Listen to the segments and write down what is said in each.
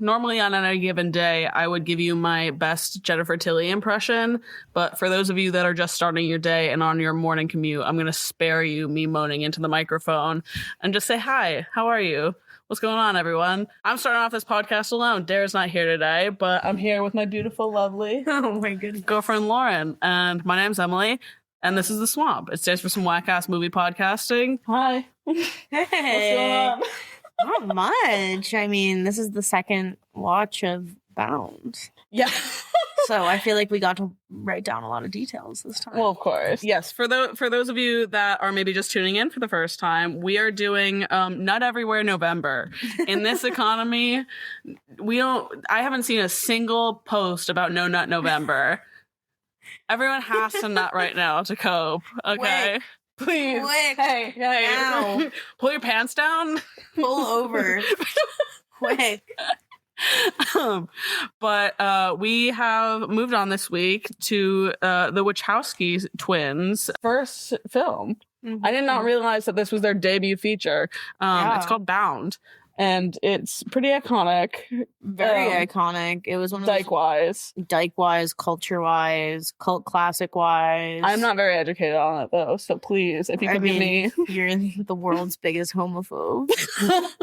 normally on any given day, I would give you my best Jennifer Tilly impression. But for those of you that are just starting your day and on your morning commute, I'm going to spare you me moaning into the microphone and just say, hi, how are you? What's going on, everyone? I'm starting off this podcast alone. Dara's not here today, but I'm here with my beautiful, lovely girlfriend, Lauren. And my name's Emily, and this is The Swamp. It stands for some whack-ass movie podcasting. Hi. Hey. What's going on? Not much. I mean, this is the second watch of Bound. Yeah. So I feel like we got to write down a lot of details this time. Well, of course. Yes. For those of you that are maybe just tuning in for the first time, we are doing Nut Everywhere November. In this economy, I haven't seen a single post about No Nut November. Everyone has to nut right now to cope. Okay. Wait. Please. Quick. Hey. Now. Pull your pants down. Pull over. Quick. But we have moved on this week to the Wachowski twins' first film. Mm-hmm. I did not realize that this was their debut feature. It's called Bound, and it's pretty iconic. Very iconic. It was one of Dyke-wise. Dyke-wise, culture-wise, cult classic-wise. I'm not very educated on it, though, so please, if you could give me... You're the world's biggest homophobe.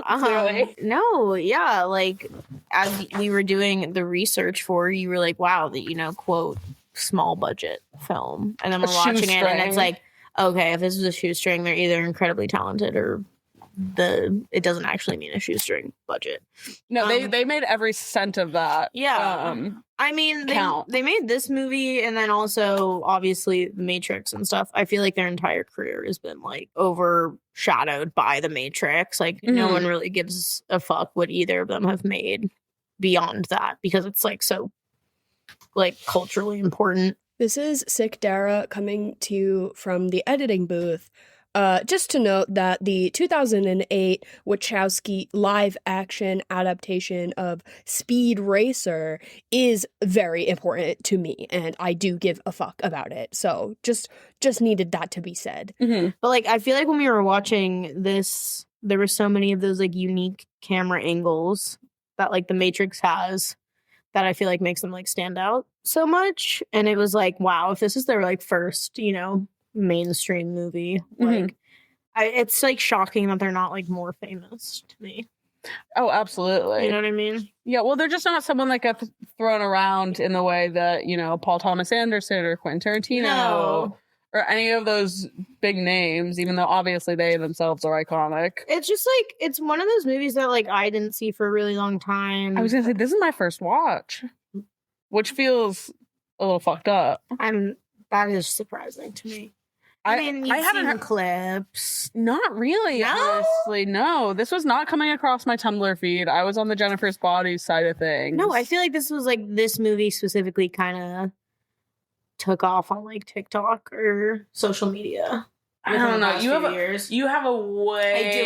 Clearly. No, yeah, like, as we were doing the research for, you were like, wow, quote, small budget film. And then we're watching it, and it's like, okay, if this was a shoestring, they're either incredibly talented or it doesn't actually mean a shoestring budget. No, they made every cent of that. Yeah. I mean, they made this movie, and then also obviously The Matrix and stuff. I feel like their entire career has been like overshadowed by The Matrix. Like no one really gives a fuck what either of them have made beyond that, because it's like so like culturally important. This is Sick Dara coming to you from the editing booth. Just to note that the 2008 Wachowski live-action adaptation of Speed Racer is very important to me, and I do give a fuck about it. So just needed that to be said. Mm-hmm. But like, I feel like when we were watching this, there were so many of those like unique camera angles that like The Matrix has that I feel like makes them like stand out so much. And it was like, wow, if this is their like first, mainstream movie, like it's like shocking that they're not like more famous to me. Oh, absolutely. You know what I mean? Yeah, well, they're just not someone that gets thrown around in the way that Paul Thomas Anderson or Quentin Tarantino or any of those big names, even though obviously they themselves are iconic. It's just like, it's one of those movies that like I didn't see for a really long time. I was gonna say, this is my first watch, which feels a little fucked up. That is surprising to me. I mean, I haven't heard clips. Not really, honestly. No, this was not coming across my Tumblr feed. I was on the Jennifer's Bodies side of things. No, I feel like this was like, this movie specifically kind of took off on like TikTok or social media. I don't know. You have a way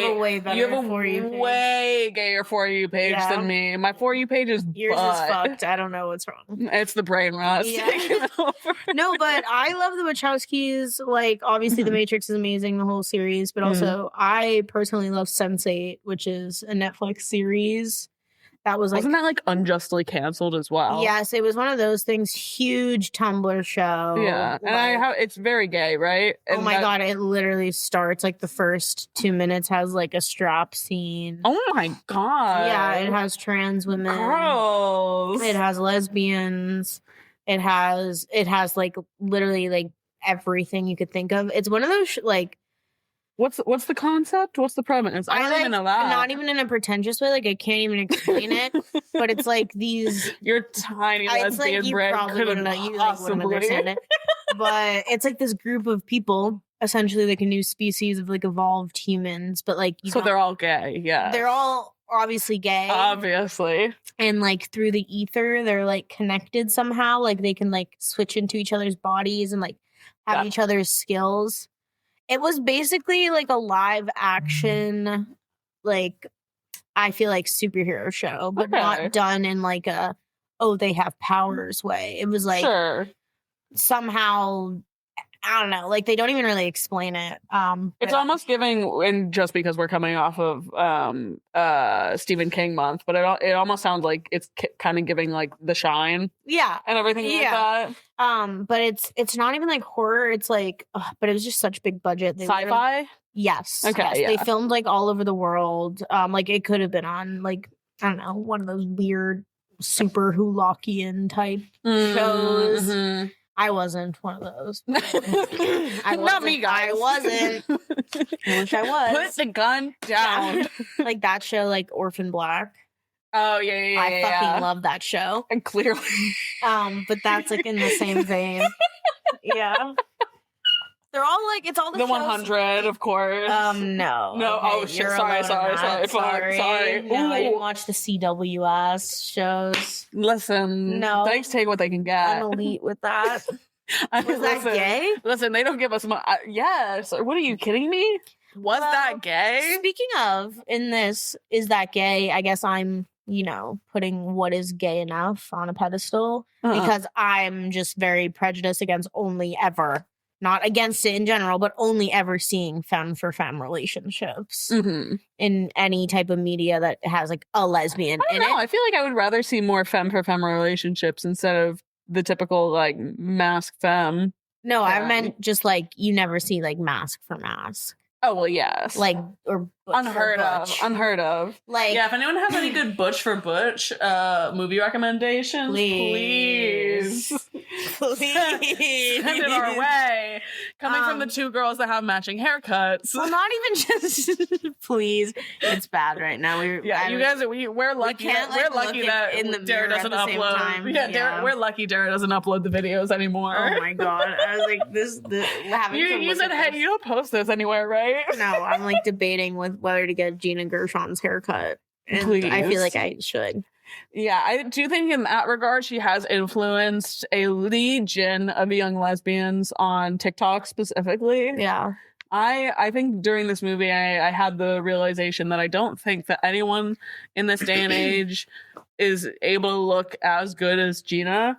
gayer For You page than me. My For You page is yours is fucked. I don't know what's wrong. It's the brain rot taking over. No, but I love the Wachowskis. Like, obviously, The Matrix is amazing, the whole series. But also, I personally love Sense8, which is a Netflix series. That was like, wasn't that like unjustly canceled as well? Yes, it was one of those things. Huge Tumblr show. Yeah, and it's very gay, right? And oh my god, it literally starts like the first 2 minutes has like a strap scene. Oh my god. Yeah, it has trans women. Gross. It has lesbians. It has like literally like everything you could think of. It's one of those like. What's the concept? What's the premise? I don't even know that. Not even in a pretentious way. Like, I can't even explain it. But it's like these... Your tiny lesbian brain couldn't wouldn't understand it. But it's like this group of people, essentially like a new species of like evolved humans. But like... So they're all gay, yeah. They're all obviously gay. Obviously. And like through the ether, they're like connected somehow. Like they can like switch into each other's bodies and like have each other's skills. It was basically like a live action, like, I feel like superhero show, but not done in like a, they have powers way. It was like somehow I don't know. Like, they don't even really explain it. It's but- almost giving, and just because we're coming off of Stephen King month, but it almost sounds like it's kind of giving like The Shine yeah. and everything like that. But it's not even like horror. It's like, but it was just such big budget. They literally- Sci-fi? Yes. Okay, yes. yeah. They filmed like all over the world. Like it could have been on like, I don't know, one of those weird super Hulakian type shows. Mhm. I wasn't one of those. Not me, guys. I wasn't. I wish I was. Put the gun down. Like that show, like Orphan Black. Oh, yeah. I fucking love that show. And clearly. But that's like in the same vein. Yeah. They're all like, it's all the The shows. 100, of course. No. No, oh, shit, you're sorry, alone on that. sorry. No, I didn't Ooh. watch the CWS shows. Listen, No. thanks take what they can get. I'm elite with that. Was that Listen, gay? Listen, they don't give us much. Yes. What are you kidding me? Was Well, that gay? Speaking of, in this, is that gay? I guess I'm, putting what is gay enough on a pedestal because I'm just very prejudiced against only ever, not against it in general, but only ever seeing femme for femme relationships in any type of media that has like a lesbian I in don't know. it. I feel like I would rather see more femme for femme relationships instead of the typical like mask femme. No, I Yeah. meant just like you never see like mask for mask, Oh well, yes. like or butch for unheard of. butch. Unheard of. Like Yeah, if anyone has any good Butch for Butch movie recommendations, please. please Send it our way. Coming from the two girls that have matching haircuts. Well, not even just please. It's bad right now. We're We're lucky. can't, We're like, lucky look that in the Dara mirror at doesn't the same upload. time. Yeah, Yeah. We're lucky Dara doesn't upload the videos anymore. Oh my god! I was like, this having to You look said, at hey, this. you don't post this anywhere, right? No, I'm like debating with whether to get Gina Gershon's haircut. And I Please. feel like I should. Yeah, I do think in that regard, she has influenced a legion of young lesbians on TikTok specifically. Yeah. I think during this movie, I had the realization that I don't think that anyone in this day and age is able to look as good as Gina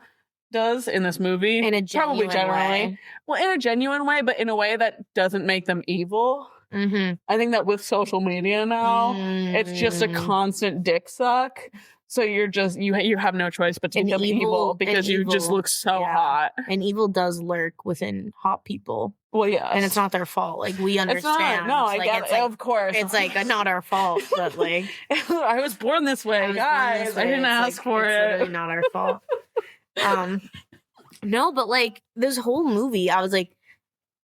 does in this movie. In a genuine way. Well, in a genuine way, but in a way that doesn't make them evil. Mm-hmm. I think that with social media now, it's just a constant dick suck. So you're just you have no choice but to An become evil because you just evil, look so yeah. hot. And evil does lurk within hot people, Well, yeah, and it's not their fault. Like we understand. It's not. No, I Like, get it's it. like, Of course, it's like not our fault, but like I was born this way, I was born guys. this I way. didn't It's ask like, for it's it. literally not our fault. No, but like this whole movie, I was like,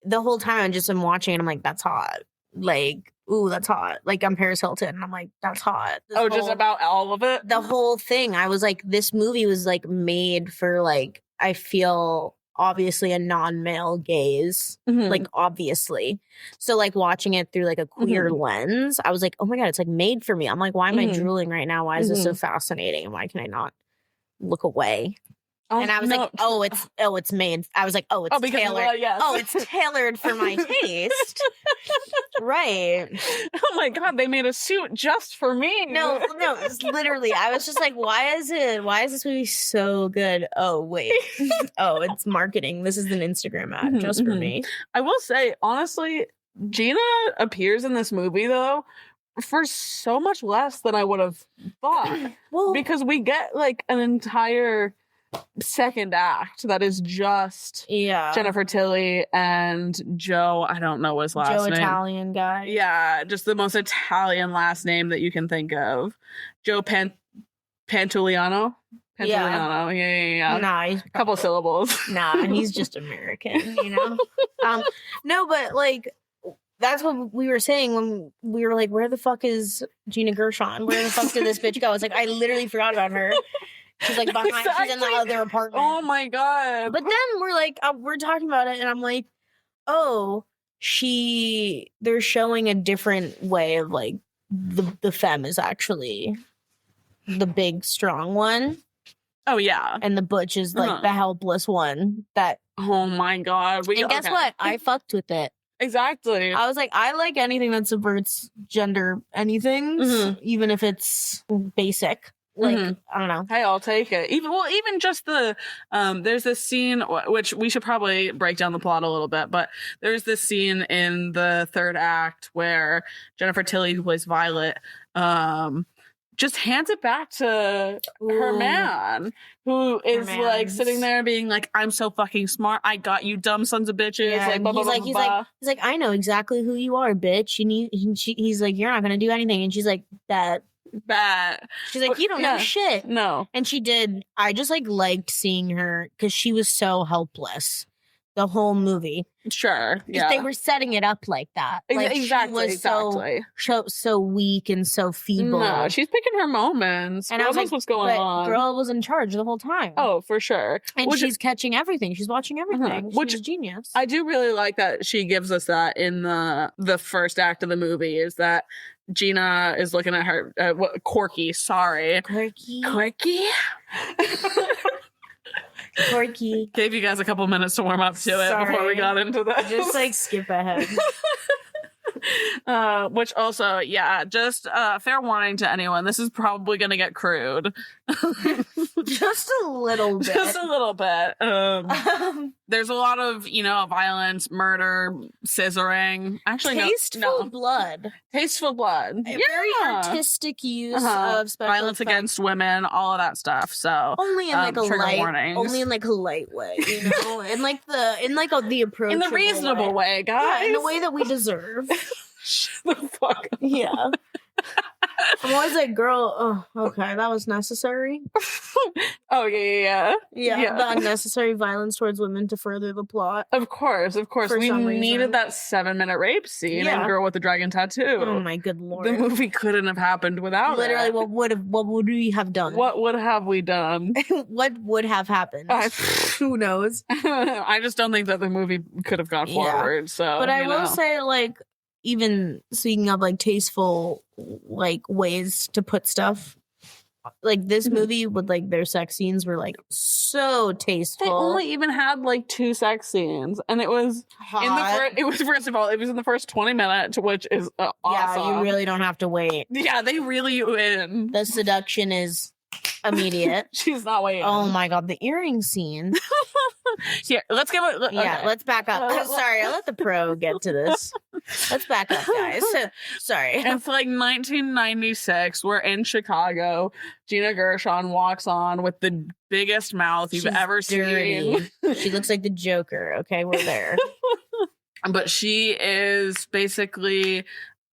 the whole time I just am watching it, I'm like, that's hot. Like, ooh, that's hot. Like I'm Paris Hilton, and I'm like, that's hot. This Just whole- about all of it. the whole thing. I was like, this movie was like made for like, I feel obviously a non-male gaze, like obviously. So like watching it through like a queer lens, I was like, oh my god, it's like made for me. I'm like, why am I drooling right now? Why is this so fascinating? And why can I not look away? And I was like, it's made. I was like, it's because tailored. yes. Oh, it's tailored for my taste. Right. Oh my god, they made a suit just for me. No, it's literally. I was just like, why is this movie so good? Oh, wait. Oh, it's marketing. This is an Instagram ad just for me. I will say, honestly, Gina appears in this movie though for so much less than I would have thought. Well, Because we get like an entire second act that is just yeah. Jennifer Tilly and Joe. I don't know his last Joe name. Italian guy. Yeah, just the most Italian last name that you can think of. Joe Pantoliano. Yeah. Nah, he's Couple syllables. he's just American, No, but like that's what we were saying when we were like, where the fuck is Gina Gershon? Where the fuck did this bitch go? It's like I literally forgot about her. She's like behind. She's in the other apartment. Oh my god! But then we're like, we're talking about it, and I'm like, oh, they're showing a different way of like the femme is actually the big strong one. Oh yeah, and the butch is like the helpless one. That oh my god! And guess what? I fucked with it. Exactly. I was like, I like anything that subverts gender anything, even if it's basic. Like, I don't know. Hey, I'll take it. Even just the there's this scene which we should probably break down the plot a little bit, but there's this scene in the third act where Jennifer Tilly, who plays Violet, just hands it back to her man, who is like sitting there being like, "I'm so fucking smart. I got you, dumb sons of bitches." Yeah, like, blah, blah, he's blah, like, I know exactly who you are, bitch. He's like, you're not gonna do anything, and she's like, that. She's like, you don't know shit. No, and she did. I just like liked seeing her because she was so helpless the whole movie. Sure, yeah, they were setting it up like that. Like, exactly, she was so weak and so feeble. No, she's picking her moments. And I was like, what's going on? Girl was in charge the whole time. Oh, for sure. And she's catching everything. She's watching everything. Which is genius. I do really like that she gives us that in the first act of the movie, is that Gina is looking at her, Corky, sorry. Corky. Gave you guys a couple minutes to warm up to it before we got into this. Just like skip ahead. Which also, yeah, just fair warning to anyone, this is probably gonna get crude. Just a little bit. Just a little bit. There's a lot of, violence, murder, scissoring. Actually, tasteful blood. Tasteful blood. Very artistic use of special violence effects. against women, all of that stuff. So only in like a light, warnings. Only in like a light way, in like the approach, in the reasonable way, guys, in the way that we deserve. Shut the fuck up. Yeah. I'm always like, girl, oh, okay, that was necessary. Oh, yeah. The unnecessary violence towards women to further the plot. Of course. We needed that 7-minute rape scene and Girl with the Dragon Tattoo. Oh, my good lord. The movie couldn't have happened without Literally, it. what would we have done? What would have we done? What would have happened? Who knows? I just don't think that the movie could have gone forward. So, but I will say, like, even speaking of like tasteful like ways to put stuff, like this movie with like their sex scenes were like so tasteful. They only even had like 2 sex scenes, and it was hot. First of all, it was in the first 20 minutes, which is awesome. Yeah, you really don't have to wait. Yeah, they really win. The seduction is immediate. She's not waiting. Oh my god, the earring scene. Here, let's give it. Yeah, let's back up. Sorry, I let the pro get to this. Let's back up, guys. Sorry. It's like 1996. We're in Chicago. Gina Gershon walks on with the biggest mouth you've ever seen. She looks like the Joker. Okay, we're there. But she is basically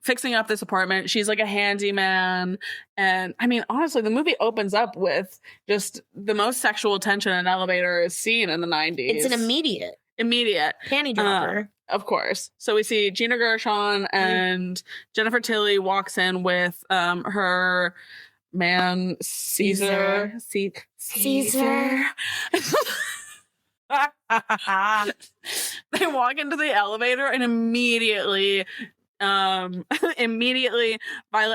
fixing up this apartment. She's like a handyman. And I mean, honestly, the movie opens up with just the most sexual tension an elevator is seen in the 90s. It's an immediate panty dropper. Of course. So we see Gina Gershon and Jennifer Tilly walks in with her man, Caesar. Caesar. They walk into the elevator and immediately Violet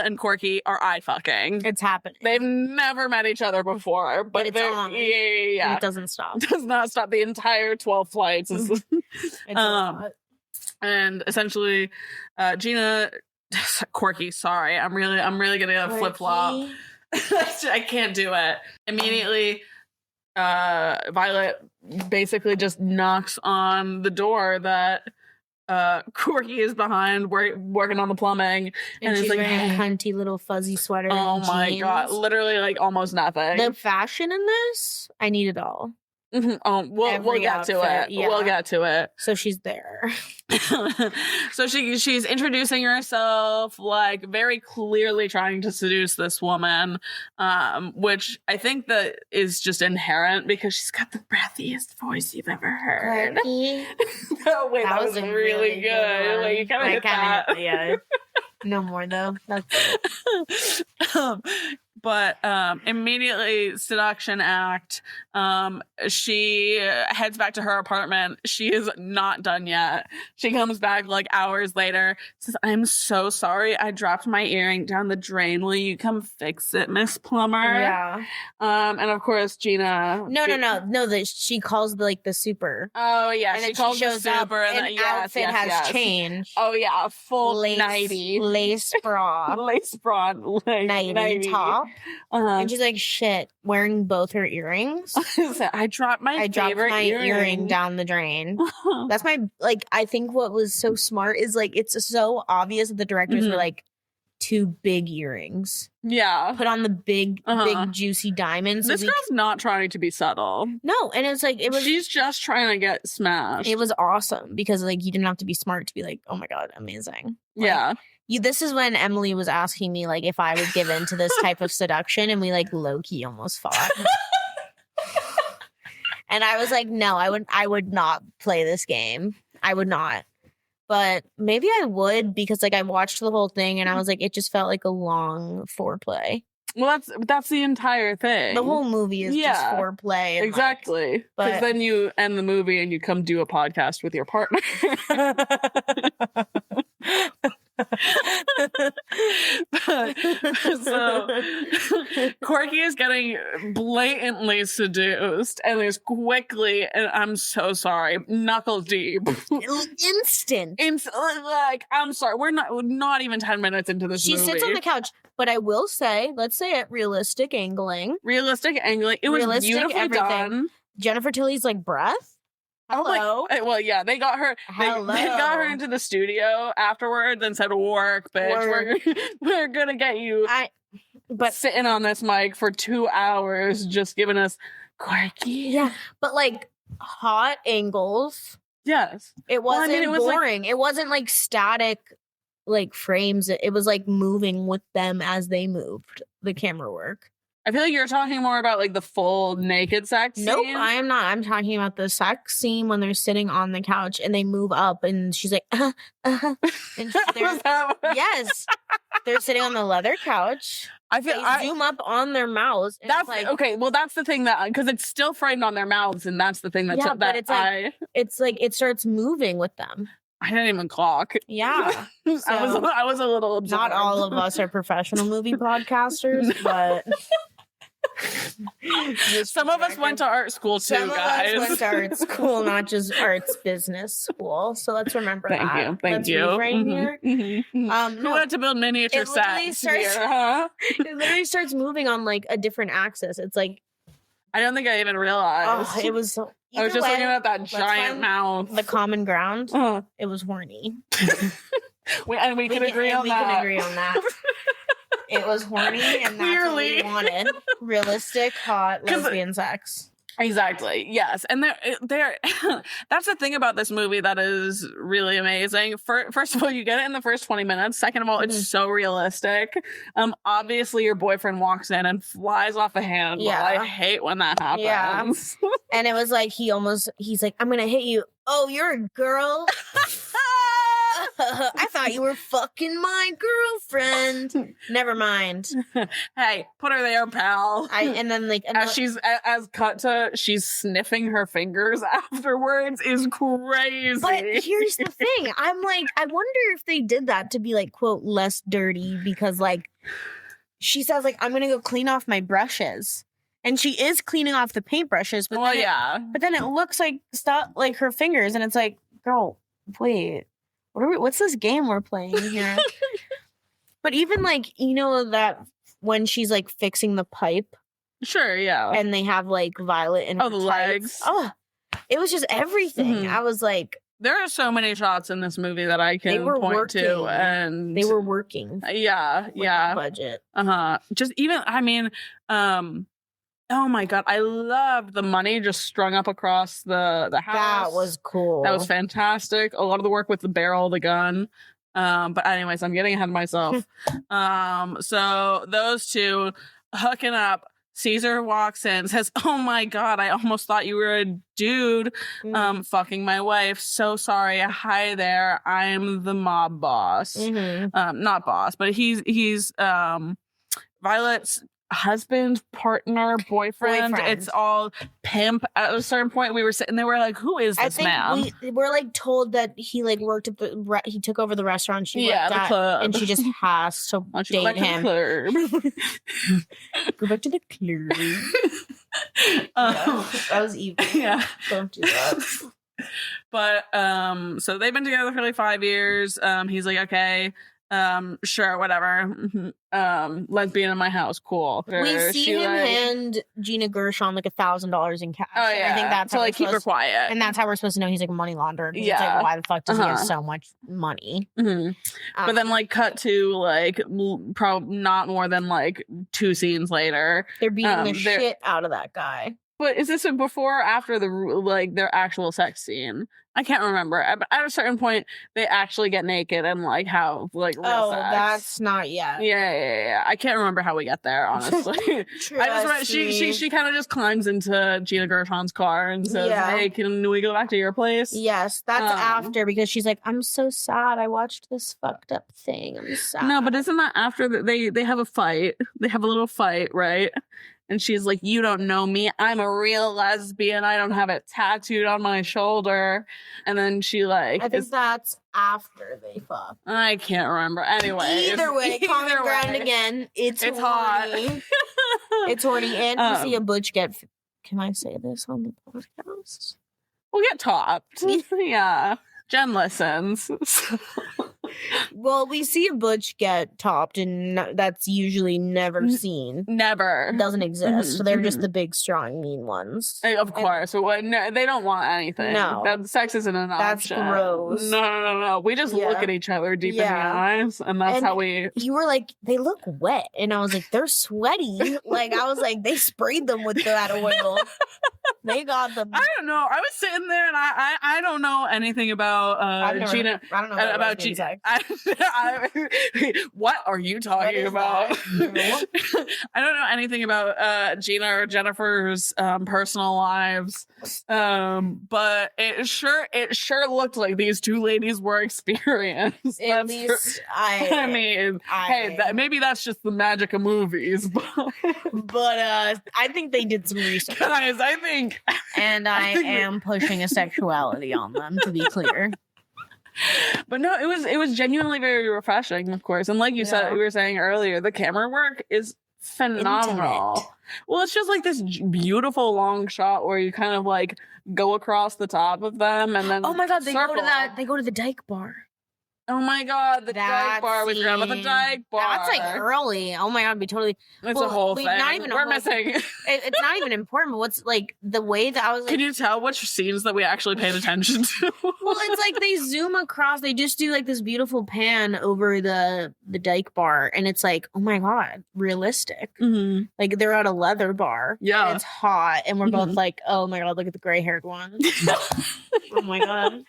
and Corky are eye fucking. It's happening. They've never met each other before, but it's on. Yeah. It doesn't stop. It does not stop. The entire 12 flights is it's a lot. And essentially Gina Corky, sorry, I'm really gonna flip flop. I can't do it. Immediately Violet basically just knocks on the door that Corky is behind working on the plumbing, and she's like, wearing a cunty little fuzzy sweater. Oh my god, literally like almost nothing. The fashion in this, I need it all. Mm-hmm. We'll get to it. Yeah. We'll get to it. So she's there. So she's introducing herself, like very clearly trying to seduce this woman, which I think that is just inherent because she's got the breathiest voice you've ever heard. Oh wait, that was really good. Like, you kind of hit that. Yeah. No more though. That's But immediately seduction act. She heads back to her apartment. She is not done yet. She comes back like hours later, says, "I'm so sorry. I dropped my earring down the drain. Will you come fix it, Miss Plumber?" Yeah. And of course, Gina. No. She calls the super. Oh yeah, and she calls the super, and the outfit has changed. Oh yeah, a full nighty, lace bra, nighty top. And she's like, shit, wearing both her earrings. I dropped my earring down the drain. That's my, like, I think what was so smart is, like, it's so obvious that the directors were like, 2 big earrings. Yeah. Put on the big juicy diamonds. This girl's not trying to be subtle. No, and it's like, she's just trying to get smashed. It was awesome because, like, you didn't have to be smart to be like, oh my God, amazing. Like, yeah. This is when Emily was asking me, like, if I would give in to this type of seduction, and we, like, low-key almost fought. And I was like, no, I would not play this game. I would not. But maybe I would, because, like, I watched the whole thing and I was like, it just felt like a long foreplay. Well, that's the entire thing. The whole movie is just foreplay. And, exactly. Because then you end the movie and you come do a podcast with your partner. So Corky is getting blatantly seduced and is quickly, and I'm so sorry, knuckle deep. Instant. Like, I'm sorry, we're not even 10 minutes into this movie. She sits on the couch, but I will say, let's say it, realistic angling. It was beautifully done. Jennifer Tilly's, like, breath. Hello. Like, well, yeah, they got her. They got her into the studio afterwards and said, "Work, bitch. We're gonna get you." But sitting on this mic for 2 hours, just giving us quirky. Yeah, but like hot angles. Yes, it wasn't boring. It wasn't like static, like frames. It was like moving with them as they moved. The camera work. I feel like you're talking more about like the full naked sex scene. Nope, I am not. I'm talking about the sex scene when they're sitting on the couch and they move up and she's like, And yes, they're sitting on the leather couch. They zoom up on their mouths. That's like, okay. Well, that's the thing that, because it's still framed on their mouths, and that's the thing that it's like it starts moving with them. I didn't even clock. Yeah. So, I was a little absorbed. Not all of us are professional movie podcasters, but some of us went to art school too, guys. Some of us went to art school, not just arts business school. So let's remember that. Thank you. Reframe here. Who had to build miniature sets here, huh? It literally starts moving on like a different axis. It's like, I don't think I even realized. Oh, it was. I was just looking at that giant mouth. The common ground. It was horny. we can agree on that. We can agree on that. It was horny, and that's what we wanted. Realistic, hot, lesbian sex. Exactly. Yes. And they're that's the thing about this movie that is really amazing. First of all, you get it in the first 20 minutes. Second of all, it's so realistic. Obviously your boyfriend walks in and flies off a handle. Yeah. I hate when that happens. Yeah. And it was like he's like, I'm gonna hit you. Oh, you're a girl. I thought you were fucking my girlfriend. Never mind. Hey, put her there, pal. As cut to, she's sniffing her fingers afterwards is crazy. But here's the thing. I'm like, I wonder if they did that to be like, quote, less dirty, because like she says like, I'm gonna go clean off my brushes. And she is cleaning off the paintbrushes, but then it looks like stuff like her fingers, and it's like, girl, wait. What's this game we're playing here? But even like, you know, that when she's like fixing the pipe. Sure, yeah. And they have like Violet in her the legs. Oh, it was just everything. Mm-hmm. I was like, there are so many shots in this movie that I can point to, and they were working. Yeah. The budget. Just even, I mean, oh my God, I loved the money just strung up across the house. That was cool. That was fantastic. A lot of the work with the barrel of the gun. But anyways, I'm getting ahead of myself. So those two hooking up. Caesar walks in, says, oh my God, I almost thought you were a dude fucking my wife. So sorry. Hi there. I'm the mob boss. Mm-hmm. Not boss, but he's Violet's husband, partner, boyfriend. It's all pimp. At a certain point, we were sitting there, we're like, who is this man? We're like told that he like worked at he took over the restaurant she worked the at, club. And she just has to date him. Go back to the club. That was evil. Yeah. Don't do that. But so they've been together for like 5 years. He's like, okay. Sure, whatever. Lesbian in my house, cool. We Or see she, him like, hand Gina Gershon like $1,000 in cash. oh And yeah, I think that's to how like we're keep her supposed- quiet. And that's how we're supposed to know he's like a money launderer. It's Yeah. like, why the fuck does he have Uh-huh. so much money? Mhm. But then like cut to like probably not more than like 2 scenes later. They're beating the they're- shit out of that guy. But is this before or after the like their actual sex scene? I can't remember. At a certain point, they actually get naked and like have like real sex. That's not yet. Yeah. I can't remember how we get there, honestly. I just read she kind of just climbs into Gina Gershon's car and says, Yeah. "Hey, can we go back to your place?" Yes, that's after, because she's like, I'm so sad. I watched this fucked up thing. I'm sad. No, but isn't that after they have a fight? They have a little fight, right? And she's like, "You don't know me. I'm a real lesbian. I don't have it tattooed on my shoulder." And then she like, I think that's after they fuck. I can't remember. Anyway, Either way, common ground again. It's hot. horny. It's horny, and we see a butch get. Can I say this on the podcast? We'll get topped. Yeah, Jen listens. Well, we see a butch get topped, and that's usually never seen. Never. It doesn't exist. Mhm, So they're just mhm. the big, strong, mean ones. Of course. No, they don't want anything. No. That sex isn't an That's option. gross. No. We just look Yeah. at each other deep in the Yeah. eyes, and that's And how we. You were like, they look wet. And I was like, they're sweaty. Like, I was like, they sprayed them with that oil. They got them. I don't know. I was sitting there, and I don't know anything about Gina. I don't know About Gina. What are you talking is about? that? I don't know anything about Gina or Jennifer's personal lives, but it sure looked like these two ladies were experienced. At least I mean, hey, maybe that's just the magic of movies, but I think they did some research. guys, I think, And I am pushing a sexuality on them, to be clear. but no, it was genuinely very refreshing, of course, and like you said, Yeah. we were saying earlier, the camera work is phenomenal. Intimate. Well, it's just like this beautiful long shot where you kind of like go across the top of them and then Oh my god, they circle. go to the dyke bar. Oh my god, the That dyke bar. We forgot about the scene. dyke bar. That's like early. Oh my god, we totally. It's well, a whole wait, thing. not even a We're whole missing. It's not even important, but what's like the way that I was like, Can you tell which scenes that we actually paid attention to? well, it's like they zoom across, they just do like this beautiful pan over the dyke bar, and it's like, oh my god, realistic. Mhm. Like they're at a leather bar. Yeah. And it's hot, and we're both Mhm. like, oh my god, look at the gray haired one. Oh my god.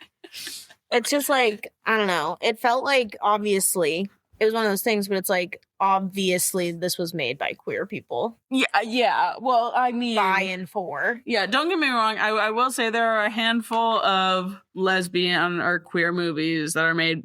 It's just like, I don't know. It felt like obviously it was one of those things, but it's like obviously this was made by queer people. Yeah. Well, I mean, By and for. yeah, don't get me wrong. I will say there are a handful of lesbian or queer movies that are made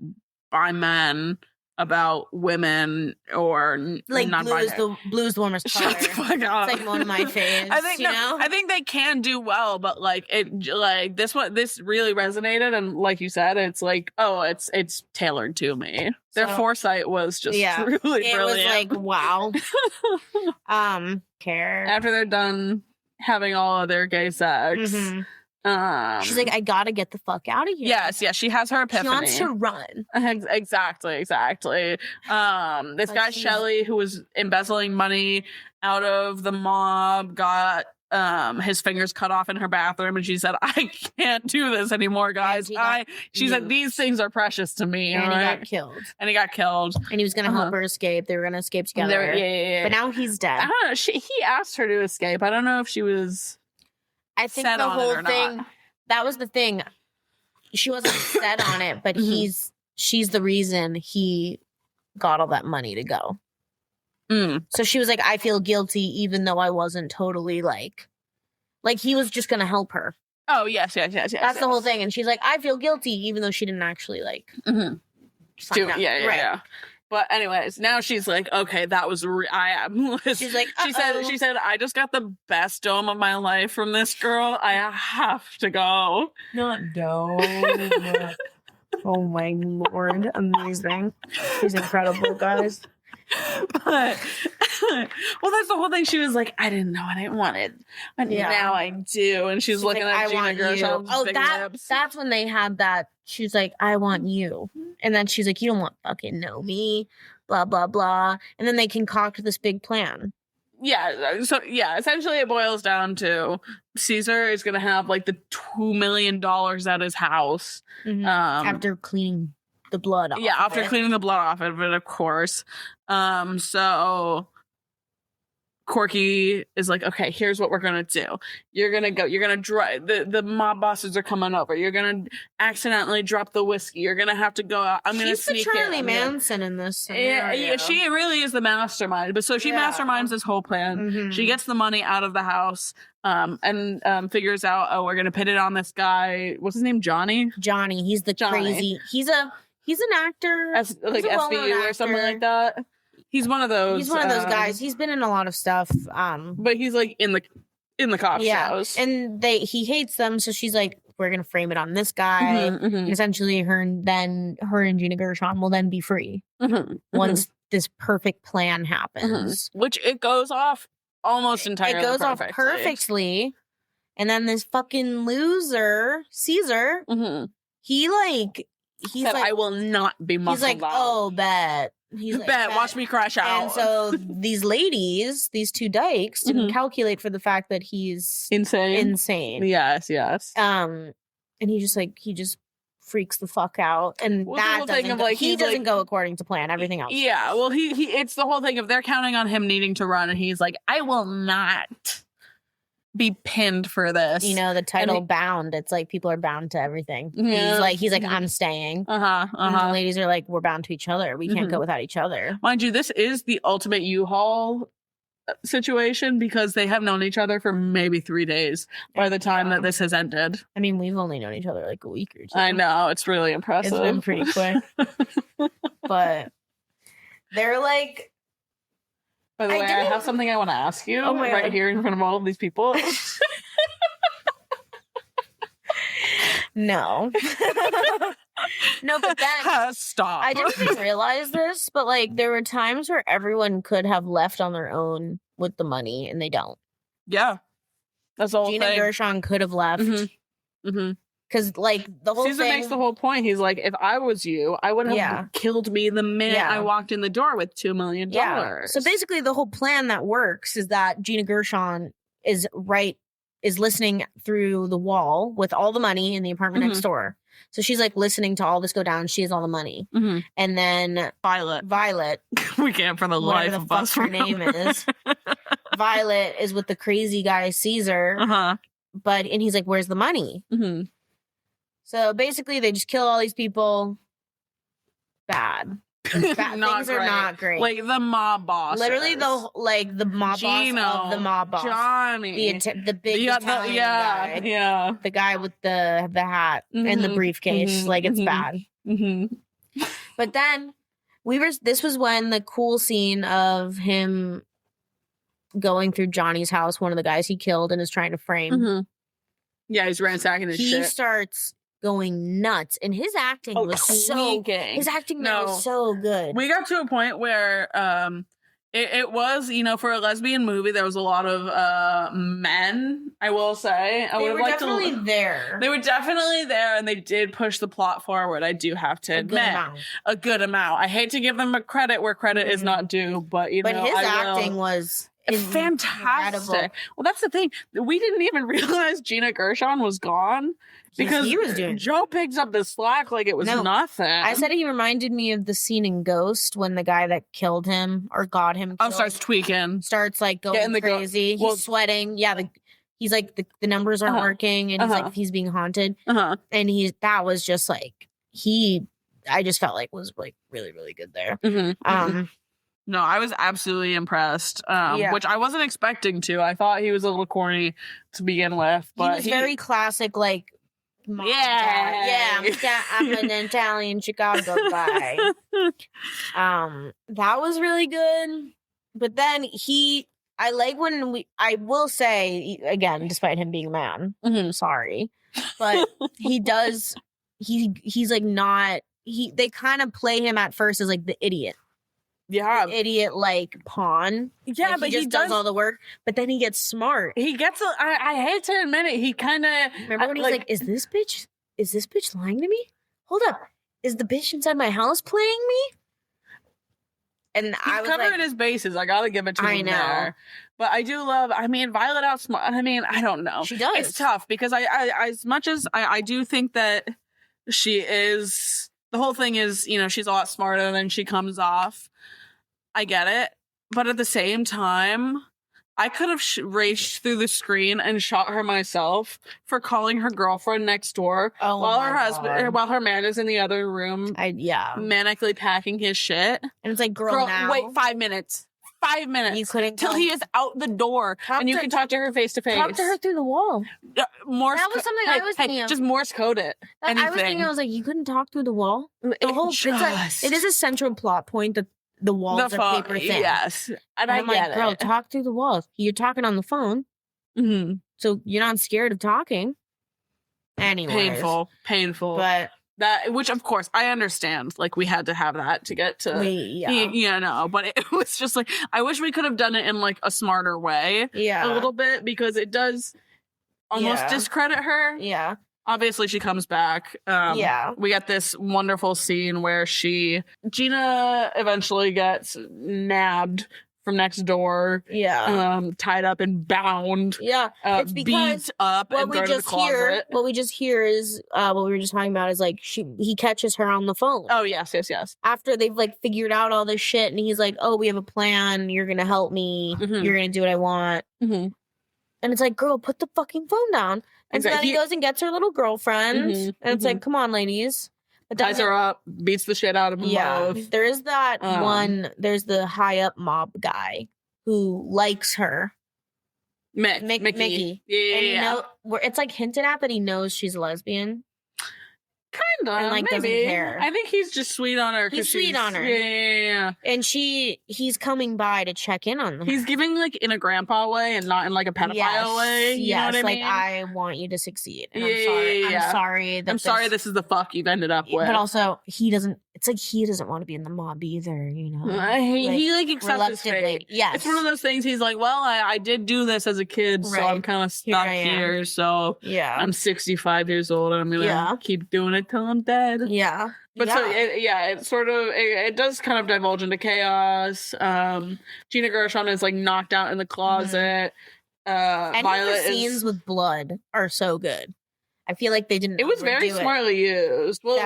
by men about women or Like not blue is the warmest color. Shut the fuck up. It's like one of my faves. I think they can do well, but like this really resonated, and like you said, it's like, oh, it's tailored to me. Their So- foresight was just really It brilliant. was like, wow. Care. After they're done having all of their gay sex, Mhm. she's She's like, I gotta get the fuck out of here. yes, she has her epiphany. She wants to run. Exactly. This But guy she's- Shelley, who was embezzling money out of the mob, got his fingers cut off in her bathroom, and she said, "I can't do this anymore, guys." She said, "These things are precious to me." And right? he got killed. And he got killed. And he was gonna help her escape. They were gonna escape together. Yeah. But now he's dead. I don't know. He asked her to escape. I don't know if she was. I think set the on it whole or thing, not. that was the thing. She wasn't set on it, but Mhm. she's the reason he got all that money to go. Mm. So she was like, I feel guilty even though I wasn't totally like he was just going to help her. Oh, yes. That's the whole thing. And she's like, I feel guilty even though she didn't actually Mhm. sign up. Yeah. Right. But anyways, now she's like, okay, that was I am. She's like, she said, I just got the best dome of my life from this girl. I have to go. not no. Oh my lord. Amazing. She's incredible, guys. But Well, that's the whole thing. She was like, I didn't know what I wanted, but now I do. And she's looking like, at Gina Gershon. Oh, that's when they had that. She's like, I want you. And then she's like, you don't want fucking know me, blah, blah, blah. And then they concoct this big plan. Yeah. So, yeah, essentially it boils down to Caesar is going to have like the $2 million at his house. After cleaning the blood off. Yeah, after cleaning the blood off of it, of course. So Corky is like, okay, here's what we're gonna do. You're gonna drive, the mob bosses are coming over. You're gonna accidentally drop the whiskey. You're gonna have to go out. I'm gonna sneak the Charlie Manson in this scenario. Yeah, she really is the mastermind. But so she masterminds this whole plan. She gets the money out of the house, and figures out, oh, we're gonna put it on this guy. What's his name? Johnny. He's the crazy. He's an actor, like SVU or something like that. He's one of those. He's one of those guys. He's been in a lot of stuff. But he's like in the cop shows. And he hates them, so she's like, we're gonna frame it on this guy. And essentially her and Gina Gershon will then be free once this perfect plan happens. Which it goes off almost entirely. It goes off perfectly. And then this fucking loser, Caesar, he's said, like, I will not be muscled He's like, out. oh, bet. He's like, bet, watch me crash out. And so these ladies, these two dykes, didn't calculate for the fact that he's insane. Yes. And he just freaks the fuck out. And that doesn't go according to plan. Everything else. Yeah, well, he it's the whole thing of they're counting on him needing to run, and he's like, I will not be pinned for this. You know, the title Bound, it's like people are bound to everything. Yeah. He's like I'm staying. And the ladies are like, we're bound to each other. We can't go without each other. Mind you, this is the ultimate U-Haul situation because they have known each other for maybe 3 days by the time that this has ended. I mean, we've only known each other like a week or two. I know, it's really impressive. It's been pretty quick. But they're like, by the way, I have something I want to ask you right here in front of all of these people. No. No, but then stop. I didn't even realize this, but like there were times where everyone could have left on their own with the money and they don't. Yeah. That's the whole Gina thing. Gershon could have left. Because, like, the whole Caesar makes the whole point. He's like, if I was you, I would have killed me the minute I walked in the door with $2 million. Yeah. So basically, the whole plan that works is that Gina Gershon is listening through the wall with all the money in the apartment next door. So she's like listening to all this go down. She has all the money. And then Violet. We can't for the life of us. Her name is. Violet is with the crazy guy, Caesar. And he's like, where's the money? So basically, they just kill all these people. Bad. Things are not great. Like the mob boss. Literally, the mob boss of the mob boss. Johnny. The big Italian guy. Yeah. The guy with the hat and the briefcase. Like, it's bad. But then, this was when the cool scene of him going through Johnny's house, one of the guys he killed and is trying to frame. Yeah, he's ransacking his shit. He starts going nuts, and his acting was so good. We got to a point where it was, you know, for a lesbian movie, there was a lot of men, I will say. They were definitely there. They were definitely there, and they did push the plot forward, I do have to admit. A good amount. I hate to give them a credit where credit is not due, but his acting was fantastic. Well, that's the thing. We didn't even realize Gina Gershon was gone because he was doing. Joe picks up the slack like it was nothing. I said he reminded me of the scene in Ghost when the guy that killed him or got him killed starts tweaking, starts like going crazy. He's sweating. Yeah, he's like the numbers aren't working, and he's like he's being haunted. And that was just like I just felt like was like really really good there. No, I was absolutely impressed, which I wasn't expecting to. I thought he was a little corny to begin with, but he was very classic, like, I'm an Italian Chicago guy. That was really good. But then I like when I will say, again, despite him being a man, sorry, but he's like not, they kind of play him at first as like the idiot. Yeah. idiot like pawn. Yeah, Like, but he just does all the work, but then he gets smart. He gets. I hate to admit it. He kind of. Remember when he's like, "Is this bitch lying to me? Hold up, is the bitch inside my house playing me?" And I was covering like, his bases. I gotta give it to him. I know. There. But I do love. I mean, Violet outsmart. I mean, I don't know. She does. It's tough because I as much as I do think that she is. The whole thing is, you know, she's a lot smarter than she comes off. I get it, but at the same time, I could have raced through the screen and shot her myself for calling her girlfriend next door while her man is in the other room, manically packing his shit. And it's like, girl, now wait 5 minutes. 5 minutes. You couldn't till he is out the door, and you can talk to her face to face. Talk to her through the wall. Morse. That was something I was thinking of. Just Morse code it. I was like, you couldn't talk through the wall. It is a central plot point that the walls are paper thin. Yes, and I'm like, girl, talk through the walls. You're talking on the phone, so you're not scared of talking. Anyway, painful, but. That, which of course I understand, like we had to have that to get to, but it was just like, I wish we could have done it in like a smarter way, a little bit, because it does almost discredit her. Yeah. Obviously she comes back. We get this wonderful scene where Gina eventually gets nabbed from next door, tied up and bound, it's because beat up and thrown in the closet. What we just hear is what we were just talking about is like he catches her on the phone. Oh yes. After they've like figured out all this shit, and he's like, "Oh, we have a plan. You're gonna help me. You're gonna do what I want." And it's like, "Girl, put the fucking phone down." And so then he goes and gets her little girlfriend, and it's like, "Come on, ladies." Ties her up, beats the shit out of them both. There is that there's the high up mob guy who likes her. Mickey. Yeah. And it's like hinted at that he knows she's a lesbian. Kind of. And like doesn't care. I think he's just sweet on her. He's sweet on her. Yeah. And he's coming by to check in on her. He's giving like in a grandpa way and not in like a pedophile way. You know what I mean? Like, I want you to succeed. And I'm sorry. I'm sorry this is the fuck you've ended up with. But also it's like he doesn't want to be in the mob either, you know? He accepts his fate. Yes. It's one of those things he's like, well, I did do this as a kid, so I'm kind of stuck here. So I'm 65 years old and I'm going to keep doing it till I'm dead. Yeah. But so, it sort of, it does kind of divulge into chaos. Gina Gershon is like knocked out in the closet. Violet scenes with blood are so good. I feel like they didn't. It was very smartly used. Well,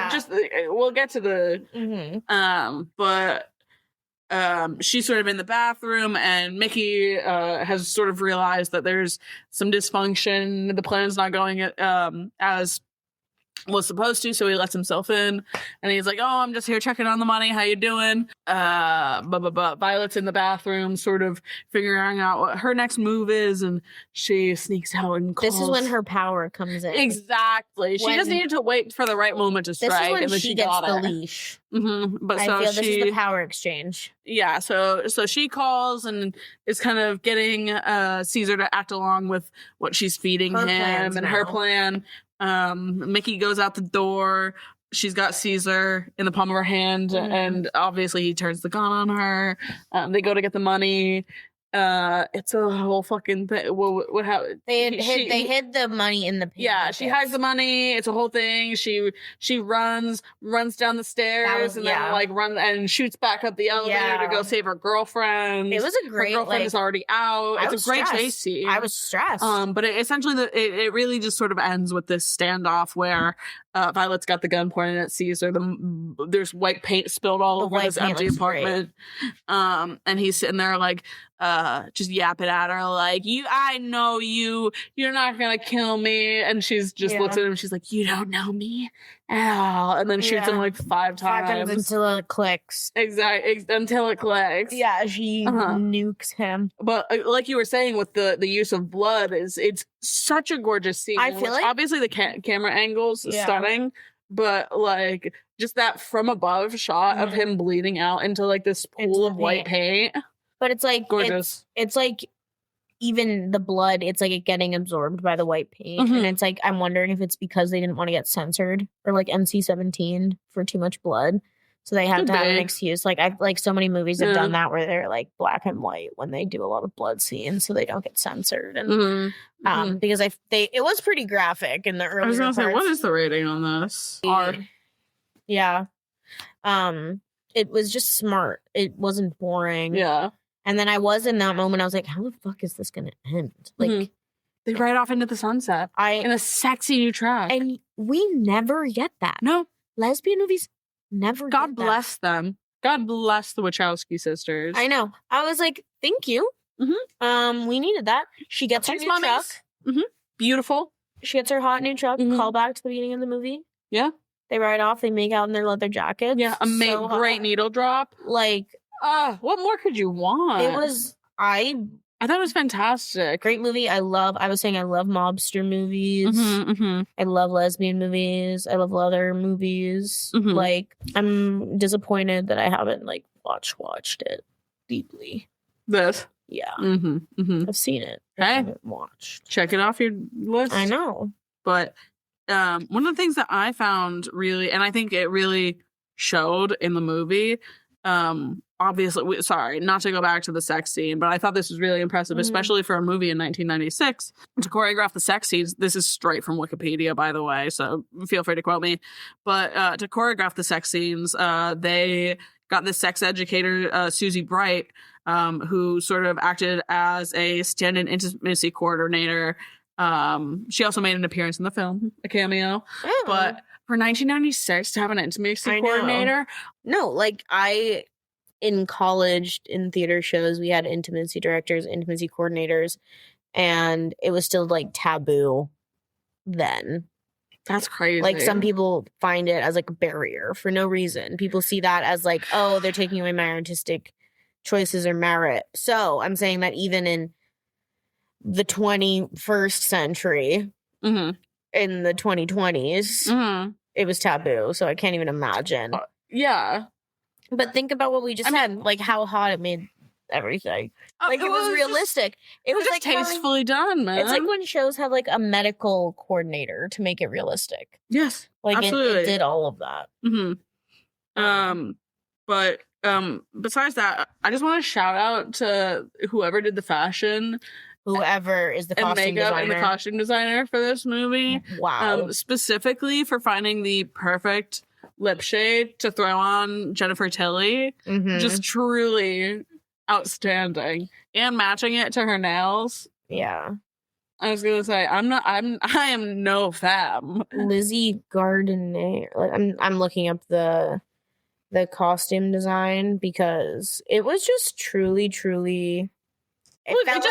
we'll get to the. She's sort of in the bathroom, and Mickey has sort of realized that there's some dysfunction. The plan's not going as was supposed to, so he lets himself in, and he's like, "Oh, I'm just here checking on the money. How you doing?" Violet's in the bathroom, sort of figuring out what her next move is, and she sneaks out and calls. This is when her power comes in. Exactly. She just needed to wait for the right moment to strike. This is when and then she gets the leash. But I feel this is the power exchange. Yeah, so she calls and is kind of getting Caesar to act along with what she's feeding him and her plan. Mickey goes out the door. She's got Caesar in the palm of her hand, and obviously he turns the gun on her. They go to get the money. It's a whole fucking thing. What happened? They hid the money in the pig. Yeah, she hides the money. It's a whole thing. She runs down the stairs and then like runs and shoots back up the elevator to go save her girlfriend. It was a great. Her girlfriend is already out. It's a great chase scene. I was stressed. But it really just sort of ends with this standoff where Violet's got the gun pointed at Caesar. There's white paint spilled all over this empty apartment. And he's sitting there like just yapping at her like, I know you're not gonna kill me. And she's just looks at him, she's like, you don't know me at all. And then shoots him like 5 times until it clicks. Exactly, until it clicks. Yeah, she nukes him. But like you were saying with the use of blood, it's such a gorgeous scene. I feel like obviously the camera angles stunning, but like just that from above shot of him bleeding out into like this pool of white paint. But it's like gorgeous. It's like even the blood, it's like it getting absorbed by the white paint. And it's like, I'm wondering if it's because they didn't want to get censored or like NC-17 for too much blood. So they had Could to have an be. excuse. Like so many movies have Yeah. done that where they're like black and white when they do a lot of blood scenes, so they don't get censored. And because it was pretty graphic in the earlier I was gonna say, what parts. is the rating on this? R. Yeah. It was just smart. It wasn't boring. Yeah. And then I was in that moment, I was like, how the fuck is this gonna end? Like they ride off into the sunset in a sexy new track. And we never get that. No. Lesbian movies never God get bless them. God bless the Wachowski sisters. that. I know. I was like, thank you. We needed that. She gets her Thanks, new truck. Beautiful. She gets her hot new truck. Call back to the beginning of the movie. Yeah. They ride off. They make out in their leather jackets. Yeah. Great needle drop. Like, what more could you want? it was. I thought it was fantastic. Great movie. I love mobster movies. I love lesbian movies. I love leather movies. Like, I'm disappointed that I haven't like watched it deeply. This. Yeah. I've seen it. Okay. I haven't watched. Check it off your list. I know. But one of the things that I found really, and I think it really showed in the movie, obviously, sorry, not to go back to the sex scene, but I thought this was really impressive, especially for a movie in 1996. To choreograph the sex scenes, this is straight from Wikipedia, by the way, so feel free to quote me. But to choreograph the sex scenes, they got this sex educator, Susie Bright, who sort of acted as a stand-in intimacy coordinator. She also made an appearance in the film, a cameo. But for 1996 to have an intimacy coordinator, no, like in college, in theater shows, we had intimacy directors, intimacy coordinators, and it was still like taboo then. That's crazy. Like, some people find it as like a barrier for no reason. People see that as like, oh, they're taking away my artistic choices or merit. So I'm saying that even in the 21st century, in the 2020s, it was taboo. So I can't even imagine. Yeah. But think about what we just said, like how hot it made everything. Like, it was realistic. It was just like tastefully done, man. It's like when shows have like a medical coordinator to make it realistic. Yes, like absolutely. It did all of that. But besides that, I just want to shout out to whoever did the fashion, whoever is the costume makeup designer. and the costume designer for this movie. Wow. Specifically for finding the perfect lip shade to throw on Jennifer Tilly. Just truly outstanding. And matching it to her nails. Yeah. I was gonna say, I am no femme. Lizzie Gardiner. Like, I'm looking up the costume design because it was just truly it felt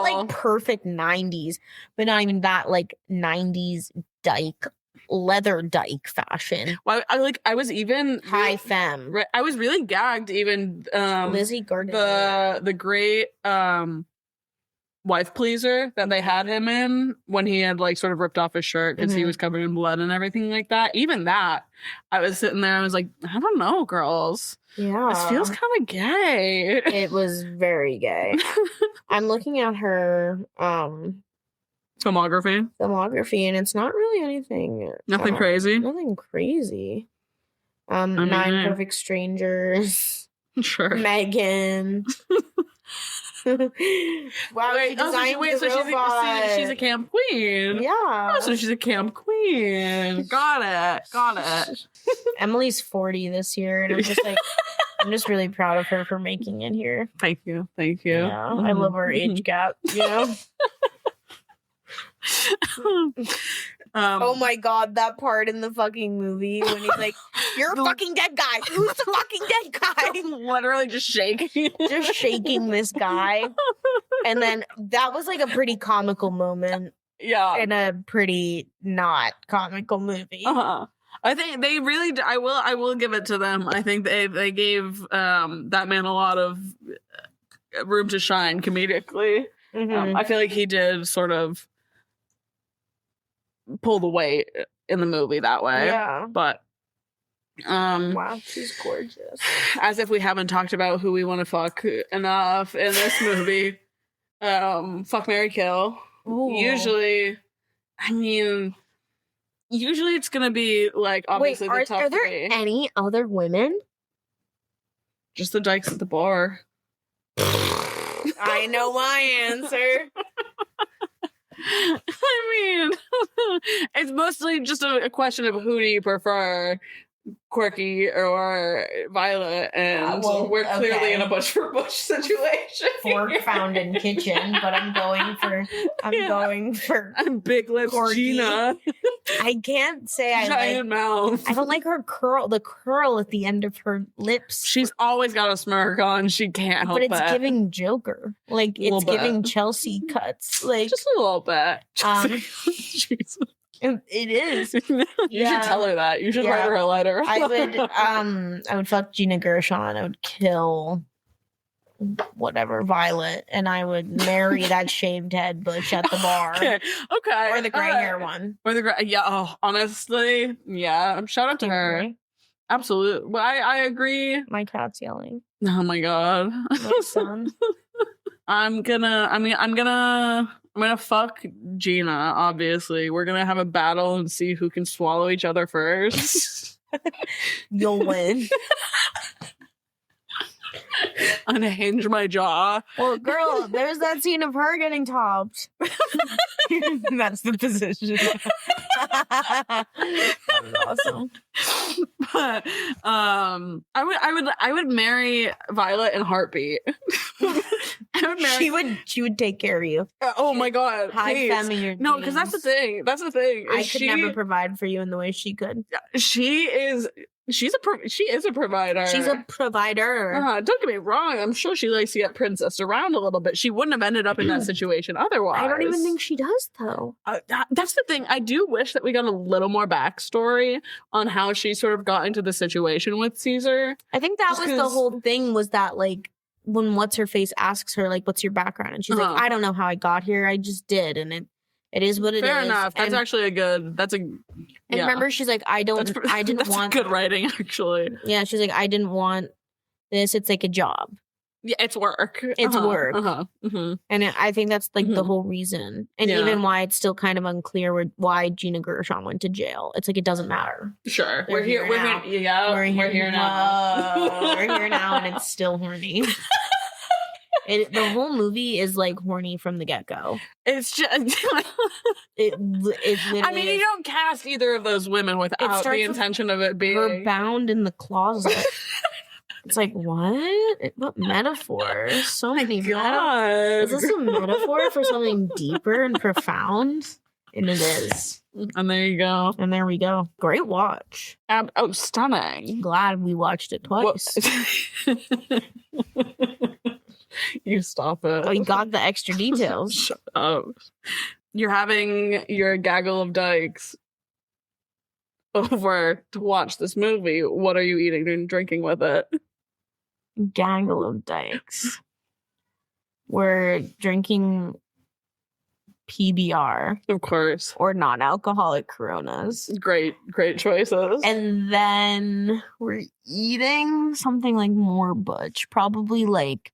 like perfect 90s, but not even that, like 90s dyke, leather dyke fashion. Well, I was even high femme. I was really gagged even Lizzie Gardiner. The great wife pleaser that they had him in when he had like sort of ripped off his shirt because he was covered in blood and everything like that. Even that, I was sitting there, I was like, I don't know, girls. Yeah. This feels kind of gay. It was very gay. I'm looking at her filmography, and it's not really anything. Nothing crazy. Nothing crazy. Nine Perfect Strangers. Sure. Megan. Wow, wait, so she's a camp queen. Yeah. Oh, so she's a camp queen. Got it. Emily's 40 this year, and I'm just like, I'm just really proud of her for making it here. Thank you. Yeah, I love our age gap, you know? Oh my god, that part in the fucking movie when he's like, you're a fucking dead guy. Who's the fucking dead guy? Literally just shaking. Just shaking this guy. And then that was like a pretty comical moment. Yeah. In a pretty not comical movie. I think they really I will give it to them. I think they gave that man a lot of room to shine comedically. I feel like he did sort of pull the weight in the movie that way. Yeah. But wow, she's gorgeous. As if we haven't talked about who we want to fuck enough in this movie. Fuck, marry, kill. Ooh. Usually, I mean, Usually it's gonna be like obviously Wait, the top are there three. any other women? Just the dykes at the bar. I know my answer. I mean, it's mostly just a question of who do you prefer, Quirky or Violet, and well, we're clearly okay. in a Bush for Bush situation. Fork found in kitchen, but I'm going for I'm Big Lips Corky. Gina. I can't say I Giant mouth. I don't like her the curl at the end of her lips. She's always got a smirk on. She can't help but it's it. giving Joker. Like, Little it's bit. giving Chelsea cuts. Like, Just a little bit. Jesus. it is. You should tell her that. You should write her a letter. I would fuck Gina Gershon. I would kill whatever Violet, and I would marry that shaved head Butch at the bar. Okay. Or the gray hair one. Or the gray. Yeah. Oh, honestly, yeah. Shout out to her. Gray. Absolutely. Well, I agree. My cat's yelling. Oh my god. My son. I'm gonna fuck Gina. Obviously, we're gonna have a battle and see who can swallow each other first. You'll win. Unhinge my jaw. Well, girl, there's that scene of her getting topped. That's the position. That's awesome. But I would marry Violet in a heartbeat. I would marry. She would take care of you. Oh my god! High Please. femme your No, because that's the thing. That's the thing. I could never provide for you in the way she could. She is a provider. She's a provider. Don't get me wrong. I'm sure she likes to get princessed around a little bit. She wouldn't have ended up in that situation otherwise. I don't even think she does, though. That's the thing. I do wish that we got a little more backstory on how she sort of got into the situation with Caesar. I think that was the whole thing, was that, like, when What's-Her-Face asks her, like, what's your background? And she's like, I don't know how I got here. I just did. And it is what it is. Fair enough. That's actually And remember, she's like, I didn't want good writing, actually. Yeah, she's like, I didn't want this. It's like a job. Yeah, it's work. It's work. Mm-hmm. And I think that's like the whole reason. And even why it's still kind of unclear why Gina Gershon went to jail. It's like, it doesn't matter. Sure. We're here now. We're here now. We're here now, and it's still horny. The whole movie is like horny from the get-go. It's just it literally I mean, you don't cast either of those women without the intention of it being her bound in the closet. It's like, what metaphor? So many metaphors. Is this a metaphor for something deeper and profound? And it is. And there you go. And there we go. Great watch. Stunning. Glad we watched it twice. You stop it. Oh, you got the extra details. Shut up. You're having your gaggle of dykes over to watch this movie. What are you eating and drinking with it? Gaggle of dykes. We're drinking PBR. Of course. Or non-alcoholic Coronas. Great choices. And then we're eating something like more butch. Probably like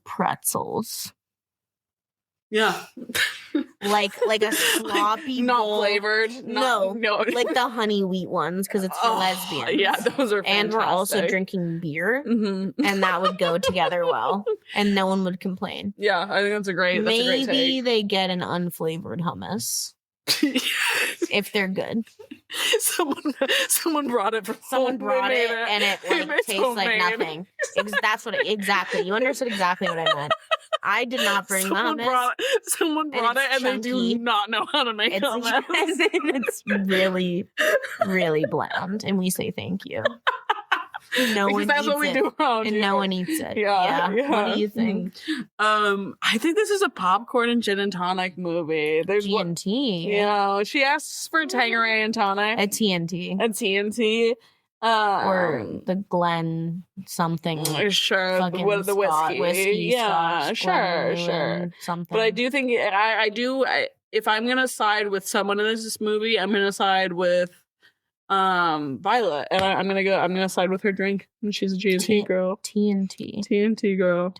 pretzels. Yeah. like a sloppy not bowl. Flavored. No. Like the honey wheat ones, because it's for lesbians. Yeah, those are fantastic. And we're also drinking beer. Mm-hmm. And that would go together well. And no one would complain. Yeah, I think that's a great Maybe take. they get an unflavored hummus. If they're good. Someone brought it from Someone home. brought it and it tastes homemade. like nothing. That's what exactly. You understood exactly what I meant. I did not bring someone the hummus. Someone brought it and they do not know how to make hummus. It's really, really bland, and we say thank you. No one that's eats what we it. do around And here. no one eats it. Yeah. What do you think? I think this is a popcorn and gin and tonic movie. There's G&T. Yeah, she asks for Tanqueray and tonic. A TNT. A TNT. Or the Glen something. Sure, Fucking the whiskey. Yeah, Scotch, sure. Something. But I do think if I'm gonna side with someone in this movie, I'm gonna side with Violet, and I'm gonna side with her drink. And she's a G&T girl. TNT girl.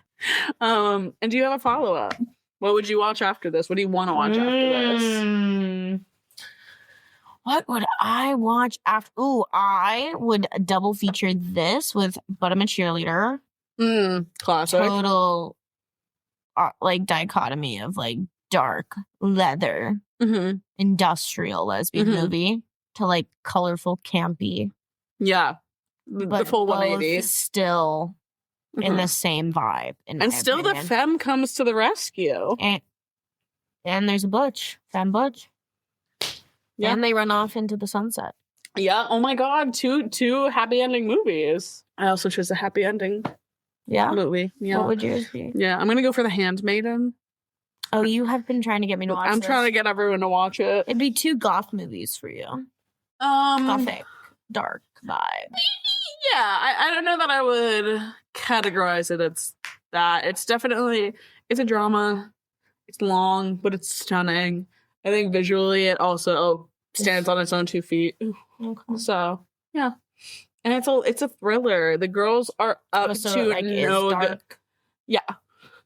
And do you have a follow-up? What would you watch after this? What do you want to watch after this? What would I watch after? Ooh, I would double feature this with But I'm a Cheerleader. Classic. Total, like, dichotomy of, like, dark, leather, industrial lesbian movie to, like, colorful, campy. Yeah. The But full both 180. still in the same vibe. And still the femme comes to the rescue. And there's a butch. Femme butch. Yeah. And they run off into the sunset. Yeah. Oh my God. Two happy ending movies. I also chose a happy ending movie. Yeah. What would yours be? Yeah. I'm going to go for The Handmaiden. Oh, you have been trying to get me to watch I'm this. trying to get everyone to watch it. It'd be 2 goth movies for you. Gothic. Dark vibe. Yeah. I don't know that I would categorize it as that. It's definitely, it's a drama. It's long, but it's stunning. I think visually it also stands on its own 2 feet. Okay. So, yeah. And it's a thriller. The girls are up to like, no is good. dark. Yeah.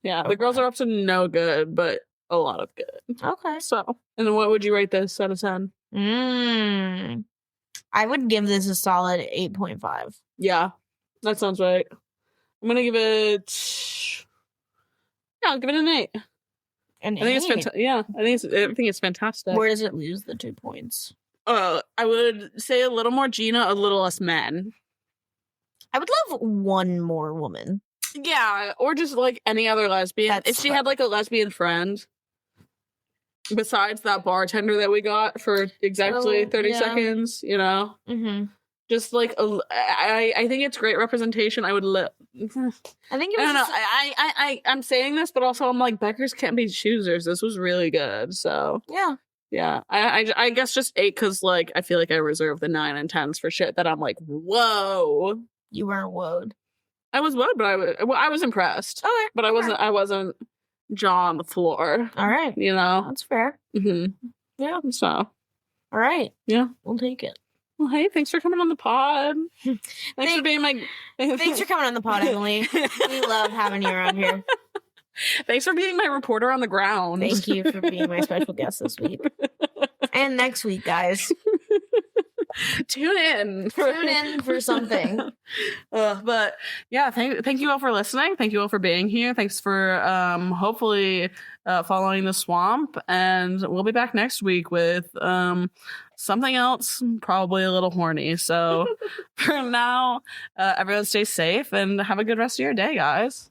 Yeah. The girls are up to no good, but a lot of good. Okay. So, and then what would you rate this out of 10? I would give this a solid 8.5. Yeah. That sounds right. I'm going to give it... Yeah, I'll give it an 8. I think it's fantastic. Yeah, I think it's fantastic. Where does it lose the 2 points? I would say a little more Gina, a little less men. I would love one more woman. Yeah, or just like any other lesbian. If she had like a lesbian friend, besides that bartender that we got for exactly 30 seconds, you know? Just like, I think it's great representation. I would I think it was. I don't know. I'm saying this, but also I'm like, Beckers can't be choosers. This was really good. So yeah. I guess just 8 because like I feel like I reserve the 9 and 10s for shit that I'm like, whoa. You weren't woed. I was woed, but I was impressed. Okay, but I wasn't jaw on the floor. All right, you know that's fair. Yeah. So all right. Yeah, we'll take it. Well, hey, thanks for coming on the pod. Thanks for being my... Thanks for coming on the pod, Emily. We love having you around here. Thanks for being my reporter on the ground. Thank you for being my special guest this week. And next week, guys. Tune in for something. But yeah, thank you all for listening. Thank you all for being here. Thanks for hopefully following the swamp. And we'll be back next week with something else, probably a little horny. So for now, everyone stay safe and have a good rest of your day, guys.